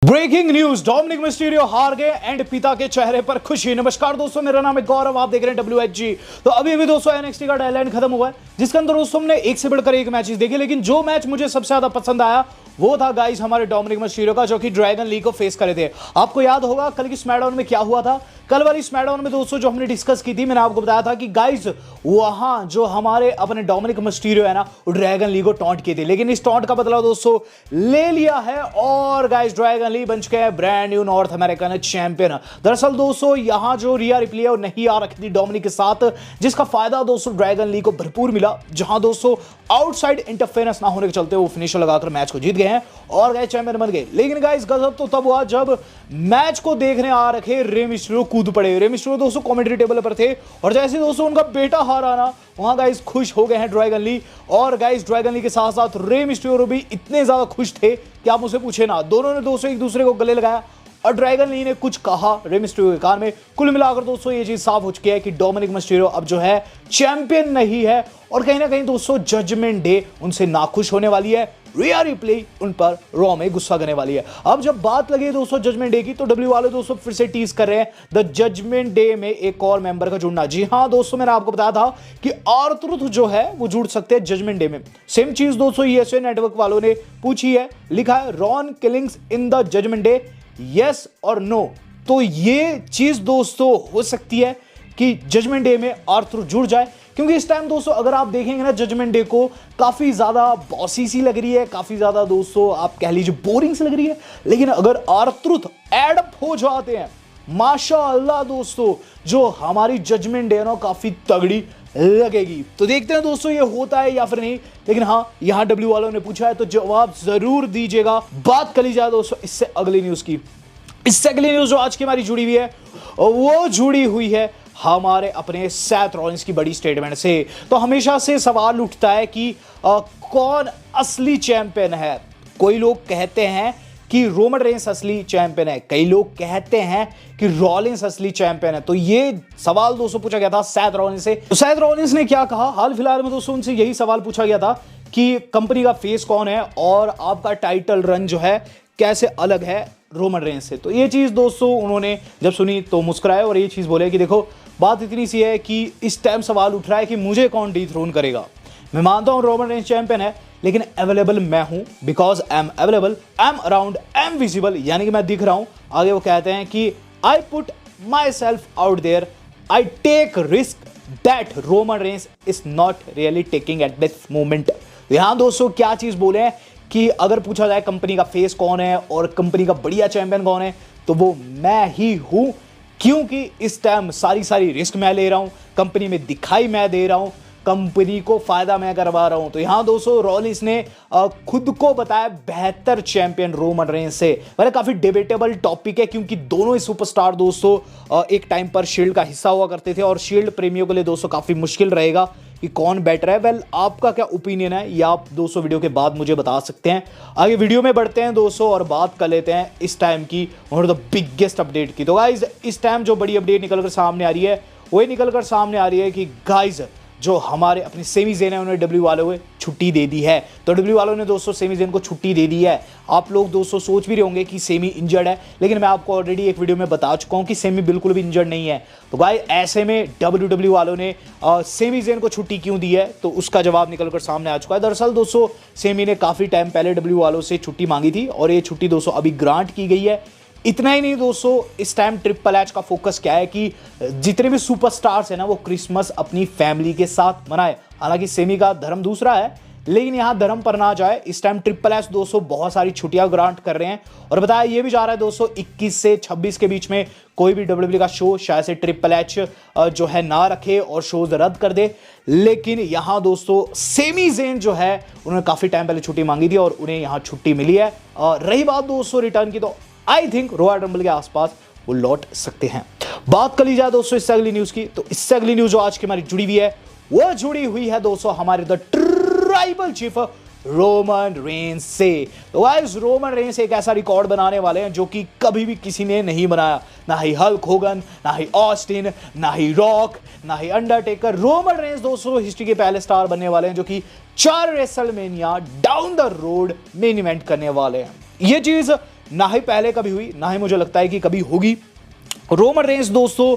Breaking news, Dominik Mysterio हार गए and पिता के चेहरे पर खुशी। नमस्कार दोस्तों, मेरा नाम है गौरव, आप देख रहे हैं WHG। तो अभी दोस्तों NXT का डेडलाइन खत्म हुआ है, जिसके अंदर दोस्तों हमने एक से बढ़कर एक मैचेस देखे, लेकिन जो मैच मुझे सबसे ज्यादा पसंद आया वो था गाइस हमारे डोमिनिक मिस्टीरियो का, जो कि ड्रैगन लीग को फेस करे थे। आपको याद होगा कल की स्मैकडाउन में क्या हुआ था। कल वाली स्मैकडाउन में दोस्तों जो हमने डिस्कस की थी, मैंने आपको बताया था कि गाइस वहां जो हमारे अपने डोमिनिक मिस्टीरियो है ना, वो ड्रैगन लीग को टॉन्ट किए थे, लेकिन इस टॉन्ट का बदला दोस्तों ले लिया है और गाइस ड्रैगन लीग बन चुके हैं brand new north American champion. दरअसल दोस्तों यहां जो रिया रिप्ले है वो नहीं आ रखी थी डोमिनिक के साथ, जिसका फायदा दोस्तों ड्रैगन लीग को भरपूर मिला, जहां दोस्तों आउटसाइड इंटरफेरेंस ना होने के चलते वो फिनिशर लगाकर मैच को जीत गए हैं और गाइस चैंपियन बन गए। लेकिन गाइस गजब तो तब हुआ जब मैच को देखने आ रखे रे मिस्टीरियो कूद पड़े। रे मिस्टीरियो दोस्तों कमेंट्री टेबल पर थे और जैसे दोस्तों उनका बेटा हारा ना, वहां गाइस खुश हो गए हैं ड्रैगन लीग, और गाइस ड्रैगन लीग के साथ साथ रे मिस्टीरियो भी इतने ज्यादा खुश थे कि आप मुझसे पूछे ना। दोनों ने दोस्तों एक दूसरे को गले लगाया और ड्रैगन लीग ने कुछ कहा रे मिस्टीरियो के कान में। कुल मिलाकर दोस्तों ये चीज साफ हो चुकी है कि डोमिनिक मिस्टीरियो अब जो है चैंपियन नहीं है, और कहीं ना कहीं दोस्तों जजमेंट डे उनसे नाखुश होने वाली है। रिया रिप्ले उन पर रॉ में गुस्सा करने वाली है। अब जब बात लगी दोस्तों जजमेंट डे की, तो डब्ल्यू वाले दोस्तों फिर से टीज कर रहे हैं द जजमेंट डे में एक और मेंबर का जुड़ना। जी हां दोस्तों, मैंने आपको बताया था कि R-Truth जो है वो जुड़ सकते हैं जजमेंट डे में। सेम चीज दोस्तों USA नेटवर्क वालों ने पूछी है, लिखा है wrong killings in the judgement day, yes और नो। तो ये चीज दोस्तों हो सकती है कि जजमेंट डे में R-Truth जुड़ जाए, क्योंकि इस टाइम दोस्तों अगर आप देखेंगे ना जजमेंट डे को, काफी ज्यादा बॉसी सी लग रही है, काफी ज्यादा दोस्तों आप कह लीजिए बोरिंग सी लग रही है। लेकिन अगर R-Truth एड अप हो जाते हैं, माशाअल्लाह दोस्तों जो हमारी जजमेंट डे ना काफी तगड़ी लगेगी। तो देखते हैं दोस्तों ये होता है या फिर नहीं। लेकिन हाँ, यहां डब्ल्यू वालों ने पूछा है तो जवाब जरूर दीजिएगा। बात कर ली जाए दोस्तों इससे अगली न्यूज की। इससे अगली न्यूज जो आज की हमारी जुड़ी हुई है वो जुड़ी हुई है हमारे अपने सेथ रॉलिंस की बड़ी स्टेटमेंट से। तो हमेशा से सवाल उठता है कि कौन असली चैंपियन है। कोई लोग कहते हैं कि रोमन रेंस असली चैंपियन है, कई लोग कहते हैं कि रॉलिंस असली चैंपियन है। तो ये सवाल दोस्तों पूछा गया था सेथ रॉलिंस से। तो सेथ रॉलिंस ने क्या कहा, हाल फिलहाल में दोस्तों उनसे यही सवाल पूछा गया था कि कंपनी का फेस कौन है और आपका टाइटल रन जो है कैसे अलग है रोमन रेंस से। तो ये चीज दोस्तों उन्होंने जब सुनी तो मुस्कुराए और ये चीज बोले कि देखो बात इतनी सी है कि इस टाइम सवाल उठ रहा है कि मुझे कौन डिथ्रोन करेगा। मैं मानता हूं रोमन रेंस चैंपियन है, लेकिन अवेलेबल मैं हूं because I am available, I am around, I am visible, यानी कि मैं दिख रहा हूं। आगे वो कहते हैं कि I put myself out there, I take risk that Roman Reigns is not really taking at this moment. यहां दोस्तों क्या चीज बोले हैं कि अगर पूछा जाए कंपनी का फेस कौन है और कंपनी का बढ़िया चैंपियन कौन है, तो वो मैं ही हूं, क्योंकि इस टाइम सारी रिस्क मैं ले रहा हूं, कंपनी में दिखाई मैं दे रहा हूं, कंपनी को फायदा मैं करवा रहा हूं। तो यहां दोस्तों रॉलिंस ने खुद को बताया बेहतर चैंपियन रोमन रेंस से। वैसे काफी डिबेटेबल टॉपिक है, क्योंकि दोनों ही सुपरस्टार दोस्तों एक टाइम पर शील्ड का हिस्सा हुआ करते थे, और शील्ड प्रेमियों के लिए दोस्तों काफी मुश्किल रहेगा कि कौन बेटर है। वेल आपका क्या ओपिनियन है ये आप दोस्तों वीडियो के बाद मुझे बता सकते हैं। आगे वीडियो में बढ़ते हैं दोस्तों और बात कर लेते हैं इस टाइम की one of the biggest update की। तो गाइज इस टाइम जो बड़ी अपडेट निकलकर सामने आ रही है वही निकलकर सामने आ रही है कि गाइज जो हमारे अपने सेमी ज़ेन है उन्हें डब्ल्यू वालों ने छुट्टी दे दी है। तो डब्ल्यू वालों ने दोस्तों सेमी ज़ेन को छुट्टी दे दी है। आप लोग दोस्तों सोच भी रहे होंगे कि सेमी इंजर्ड है, लेकिन मैं आपको ऑलरेडी एक वीडियो में बता चुका हूं कि सेमी बिल्कुल भी इंजर्ड नहीं है। तो भाई ऐसे में डब्ल्यू वालों ने सेमी ज़ेन को छुट्टी क्यों दी है, तो उसका जवाब निकलकर सामने आ चुका है। दरअसल दोस्तों सेमी ने काफ़ी टाइम पहले डब्ल्यू वालों से छुट्टी मांगी थी और ये छुट्टी दोस्तों अभी ग्रांट की गई है। इतना ही नहीं दोस्तों, इस टाइम ट्रिपल एच का फोकस क्या है कि जितने भी सुपरस्टार्स हैं ना वो क्रिसमस अपनी फैमिली के साथ मनाए। हालांकि सेमी का धर्म दूसरा है, लेकिन यहां धर्म पर ना जाए, इस टाइम ट्रिपल एच दोस्तों बहुत सारी छुट्टियां ग्रांट कर रहे हैं, और बताया ये भी जा रहा है दोस्तों 21 से 26 के बीच में कोई भी डब्ल्यूडब्ल्यूई का शो शायद से ट्रिपल एच जो है ना रखे और शोज रद्द कर दे। लेकिन यहां दोस्तों सेमी ज़ेन जो है उन्होंने काफी टाइम पहले छुट्टी मांगी थी और उन्हें यहां छुट्टी मिली है। रही बात दोस्तों रिटर्न की, तो आई थिंक रॉयल रंबल के आसपास वो लौट सकते हैं। बात कर ली जाए दोस्तों इससे अगली न्यूज की, तो इससे अगली न्यूज जो आज की हमारी जुड़ी हुई है वो जुड़ी हुई है दोस्तों हमारे the tribal chief Roman Reigns से। तो गाइस रोमन रेंस एक ऐसा रिकॉर्ड बनाने वाले हैं जो कि कभी भी किसी ने नहीं बनाया, ना ही हल्क होगन, ना ही ऑस्टिन, ना ही रॉक, ना ही अंडरटेकर। रोमन रेंस दोस्तों हिस्ट्री के पहले स्टार बनने वाले हैं जो कि 4 WrestleMania down the road main event करने वाले हैं। ये चीज ना ही पहले कभी हुई, ना ही मुझे लगता है कि कभी होगी। रोमन रेंस दोस्तों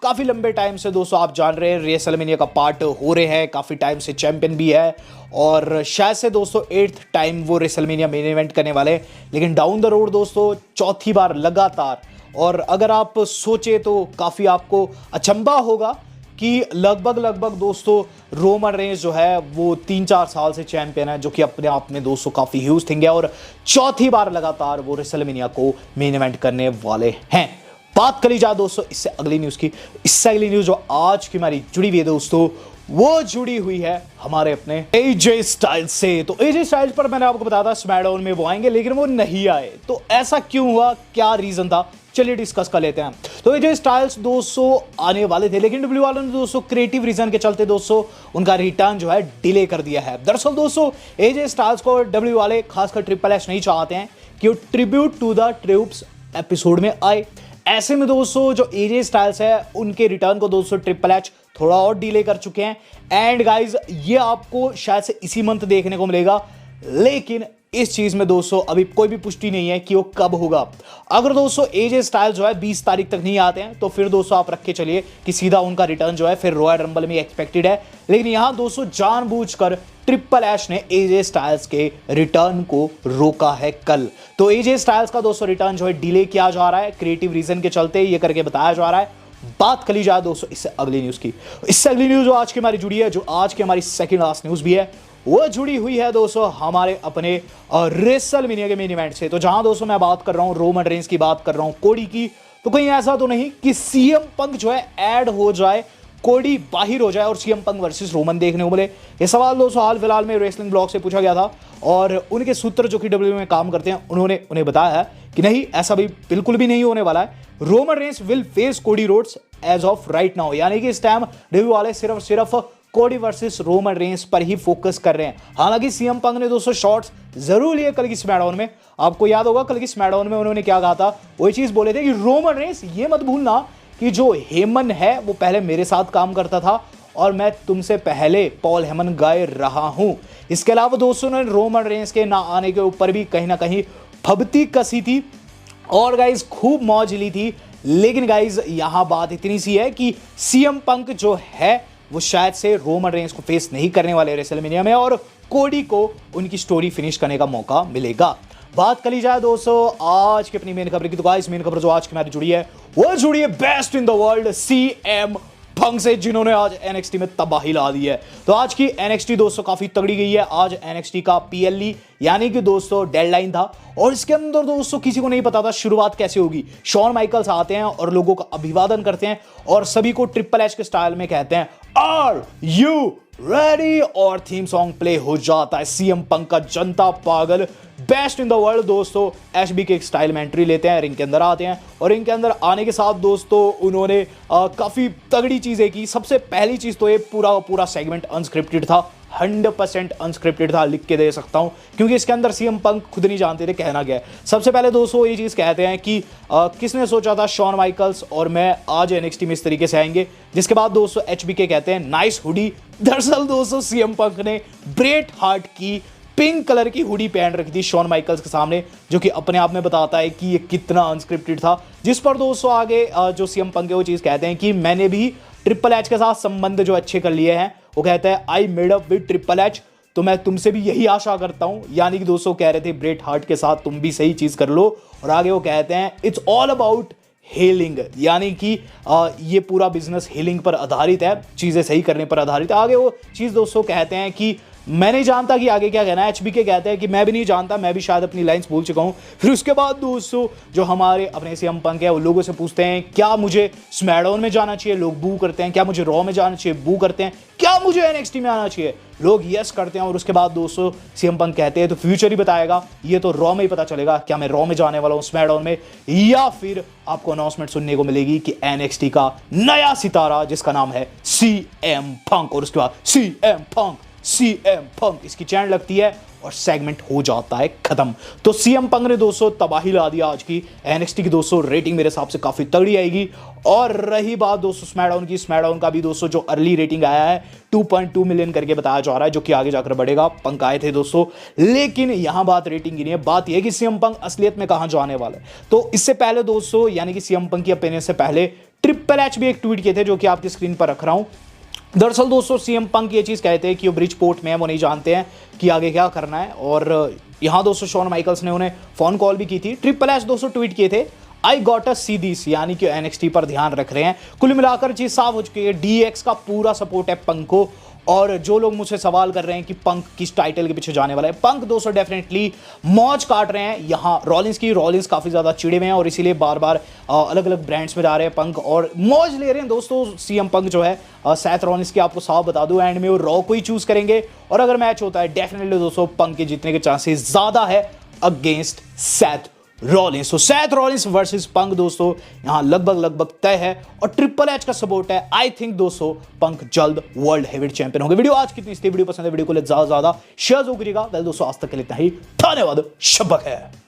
काफ़ी लंबे टाइम से दोस्तों आप जान रहे हैं रेसलमेनिया का पार्ट हो रहे हैं, काफ़ी टाइम से चैंपियन भी है और शायद से दोस्तों 8th टाइम वो रेसलमेनिया मेन इवेंट करने वाले हैं। लेकिन डाउन द रोड दोस्तों चौथी बार लगातार, और अगर आप सोचे तो काफ़ी आपको अचंभा होगा कि लगभग दोस्तों रोमन रेंस जो है वो 3-4 साल से चैंपियन है, जो कि अपने आप में दोस्तों काफ़ी ह्यूज थिंग है और चौथी बार लगातार वो रेसलमेनिया को मेन इवेंट करने वाले हैं। बात करी जाए दोस्तों इससे अगली न्यूज़ की, इससे अगली न्यूज़ जो आज की हमारी जुड़ी हुई है दोस्तों, वो जुड़ी हुई है हमारे अपने एजे स्टाइल्स से। तो एजे स्टाइल्स पर मैंने आपको बताया था स्मैकडाउन में वो आएंगे, लेकिन वो नहीं आए। तो ऐसा क्यों हुआ, क्या रीजन था, चलिए डिस्कस कर लेते हैं। तो एजे स्टाइल्स दोस्तों आने वाले थे, लेकिन डब्ल्यू वालों ने दोस्तों क्रिएटिव रीजन के चलते दोस्तों उनका रिटर्न जो है डिले कर दिया है। दरअसल दोस्तों एजे स्टाइल्स को डब्ल्यू वाले खासकर ट्रिपल एच नहीं चाहते हैं कि वो tribute to the troops episode में आए। ऐसे में दोस्तों जो एजे स्टाइल्स है उनके रिटर्न को दोस्तों ट्रिपल एच थोड़ा और डिले कर चुके हैं। एंड गाइज ये आपको शायद से इसी मंथ देखने को मिलेगा, लेकिन इस चीज में दोस्तों अभी कोई भी पुष्टि नहीं है कि वो कब होगा। अगर दोस्तों एजे स्टाइल जो है 20 तारीख तक नहीं आते हैं तो फिर दोस्तों आप रख के चलिए कि सीधा उनका रिटर्न जो है फिर रॉयल रंबल में एक्सपेक्टेड है। लेकिन यहां दोस्तों जानबूझकर ट्रिपल एच ने एजे स्टाइल्स के रिटर्न को रोका है कल। तो एजे स्टाइल्स का दोस्तों रिटर्न जो है डिले किया जा रहा है क्रिएटिव रीजन के चलते, ये करके बताया जा रहा है। बात करी जाए दोस्तों इससे अगली न्यूज की, इससे अगली न्यूज जो आज की हमारी जुड़ी है, जो आज की हमारी सेकंड लास्ट न्यूज भी है, वो जुड़ी हुई है दोस्तों हमारे अपने रेसलमेनिया के मेन इवेंट से। तो जहां दोस्तों मैं बात कर रहा हूं रोमन रेंस की, बात कर रहा हूं कोडी की, तो कहीं ऐसा तो नहीं कि सीएम पंक जो है ऐड हो जाए, कोडी बाहर हो जाए और सीएम पंक वर्सेस रोमन देखने को मिले। ये सवाल दोस्तों हाल फिलहाल में रेसलिंग ब्लॉग से पूछा गया था और उनके सूत्र जो कि डब्ल्यू में काम करते हैं उन्होंने उन्हें बताया है कि नहीं, ऐसा भी बिल्कुल भी नहीं होने वाला है। Roman Reigns will face Cody Rhodes as of right now, यानी कि इस टाइम डब्ल्यू वाले सिर्फ कोडी वर्सेस रोमन रेंस पर ही फोकस कर रहे हैं। हालांकि सीएम पंक ने दोस्तों शॉट्स जरूर लिए कल की स्मैकडाउन में, आपको याद होगा कल की स्मैकडाउन में उन्होंने क्या कहा था, वही चीज बोले थे कि रोमन रेंस ये मत भूलना कि जो हेमन है वो पहले मेरे साथ काम करता था और मैं तुमसे पहले पॉल हेमन गाए रहा हूं। इसके अलावा दोस्तों ने रोमन रेंस के ना आने के ऊपर भी कहीं ना कहीं फबती कसी थी और गाइज खूब मौज ली थी। लेकिन गाइज यहां बात इतनी सी है कि सीएम पंक जो है वो शायद से रोमन रेंस को फेस नहीं करने वाले रेसलमेनिया में और कोडी को उनकी स्टोरी फिनिश करने का मौका मिलेगा। बात करी जाए दोस्तों आज की अपनी मेन खबर की, तो गाइस मेन खबर जो आज की हमारी जुड़ी है वो जुड़ी है best in the world CM Punk से, जिन्होंने आज एनएक्सटी में तबाही ला दी है। तो आज की एनएक्सटी दोस्तों काफी तगड़ी गई है। आज एनएक्सटी का पीएलई यानी कि दोस्तों डेडलाइन था और इसके अंदर दोस्तों किसी को नहीं पता था शुरुआत कैसे होगी। शॉन माइकल्स आते हैं और लोगों का अभिवादन करते हैं और सभी को ट्रिपल एच के स्टाइल में कहते हैं आर यू रेडी, और थीम सॉन्ग प्ले हो जाता है। सीएम पंक का जनता पागल बेस्ट इन द वर्ल्ड दोस्तों एचबीके के स्टाइल में एंट्री लेते हैं, रिंग के अंदर आते हैं और रिंग के अंदर आने के साथ दोस्तों उन्होंने काफी तगड़ी चीजें की। सबसे पहली चीज तो ये पूरा सेगमेंट अनस्क्रिप्टेड था, 100% अनस्क्रिप्टेड था, लिख के दे सकता हूं क्योंकि इसके अंदर सीएम पंक खुद नहीं जानते थे कहना क्या है। सबसे पहले दोस्तों ये चीज कहते हैं कि किसने सोचा था शॉन माइकल्स और मैं आज एनएक्सटी में इस तरीके से आएंगे। जिसके बाद दोस्तों एचबीके कहते हैं नाइस हुडी। दरअसल दोस्तों सीएम पंक ने ब्रेट हार्ट की पिंक कलर की हुडी पहन रखी थी शॉन माइकल्स के सामने, जो कि अपने आप में बताता है कि ये कितना अनस्क्रिप्टेड था। जिस पर दोस्तों आगे जो सीएम पंक है वो चीज कहते हैं कि मैंने भी ट्रिपल एच के साथ संबंध जो अच्छे कर लिए हैं। वो कहता है I made up with triple H, तो मैं तुमसे भी यही आशा करता हूं। यानी कि दोस्तों कह रहे थे ब्रेट हार्ट के साथ तुम भी सही चीज कर लो। और आगे वो कहते हैं इट्स ऑल अबाउट हीलिंग, यानी कि ये पूरा बिजनेस हीलिंग पर आधारित है, चीजें सही करने पर आधारित है। आगे वो चीज दोस्तों कहते हैं कि मैं नहीं जानता कि आगे क्या कहना है। एचबीके कहते हैं कि मैं भी नहीं जानता, मैं भी शायद अपनी लाइंस भूल चुका हूं। फिर उसके बाद दोस्तों जो हमारे अपने सीएम पंक है वो लोगों से पूछते हैं क्या मुझे स्मैकडाउन में जाना चाहिए, लोग बू करते हैं। क्या मुझे रॉ में जाना चाहिए, बू करते हैं। क्या मुझे एनएक्सटी में आना चाहिए, लोग यस करते हैं। और उसके बाद दोस्तों सीएम पंक कहते हैं तो फ्यूचर ही बताएगा, ये तो रॉ में ही पता चलेगा क्या मैं रॉ में जाने वाला हूं स्मैकडाउन में, या फिर आपको अनाउंसमेंट सुनने को मिलेगी कि एनएक्सटी का नया सितारा जिसका नाम है सीएम पंक। और उसके बाद सीएम पंक सीएम पंक, इसकी चैन लगती है और सेगमेंट हो जाता है खत्म। तो सीएम पंक ने दोस्तों तबाही ला दिया आज की एनएक्सटी की। दोस्तों रेटिंग मेरे हिसाब से काफी तगड़ी आएगी। और रही बात दोस्तों स्मैकडाउन की, स्मैकडाउन का भी दोस्तों जो अर्ली रेटिंग आया है 2.2 मिलियन करके बताया जा रहा है, जो कि आगे जाकर बढ़ेगा। पंक आए थे दोस्तों, लेकिन यहां बात रेटिंग की नहीं है, बात यह कि सीएम पंक असलियत में कहां जाने वाले। तो इससे पहले दोस्तों, यानी कि सीएम पंक की ओपिनियन से पहले ट्रिपल एच भी एक ट्वीट किए थे, जो कि आपकी स्क्रीन पर रख रहा हूं। दरअसल दोस्तों सीएम पंक ये चीज कहते हैं कि वो ब्रिजपोर्ट में है, वो नहीं जानते हैं कि आगे क्या करना है। और यहां दोस्तों शॉन माइकल्स ने उन्हें फोन कॉल भी की थी। ट्रिपल एच दोस्तों ट्वीट किए थे, I got a see this, यानी कि एनएक्सटी पर ध्यान रख रहे हैं। कुल मिलाकर चीज साफ हो चुकी है, डीएक्स का पूरा सपोर्ट है पंक को। और जो लोग मुझसे सवाल कर रहे हैं कि पंक किस टाइटल के पीछे जाने वाला है, पंक दोस्तों डेफिनेटली मौज काट रहे हैं यहां रॉलिंस की। रॉलिंस काफी ज्यादा चिड़े हुए हैं और इसीलिए बार बार अलग अलग ब्रांड्स में जा रहे हैं पंक और मौज ले रहे हैं दोस्तों। सीएम पंक जो है सैथ रॉलिंस की आपको साफ बता दूं, एंड में वो रॉ को ही चूज करेंगे। और अगर मैच होता है डेफिनेटली दोस्तों पंक के जीतने के चांसेस ज्यादा है अगेंस्ट सैथ रॉलिंस। तो सैथ रॉलिंस वर्सेस पंक दोस्तों यहां लगभग तय है और ट्रिपल एच का सपोर्ट है। आई थिंक दोस्तों पंक जल्द वर्ल्ड हेवीवेट चैंपियन होंगे। वीडियो आज कितनी वीडियो पसंद है, वीडियो को ज्यादा शेयर जरूर करिएगा। वेल दोस्तों आज तक के लिए इतना ही, धन्यवाद, शब्बक है।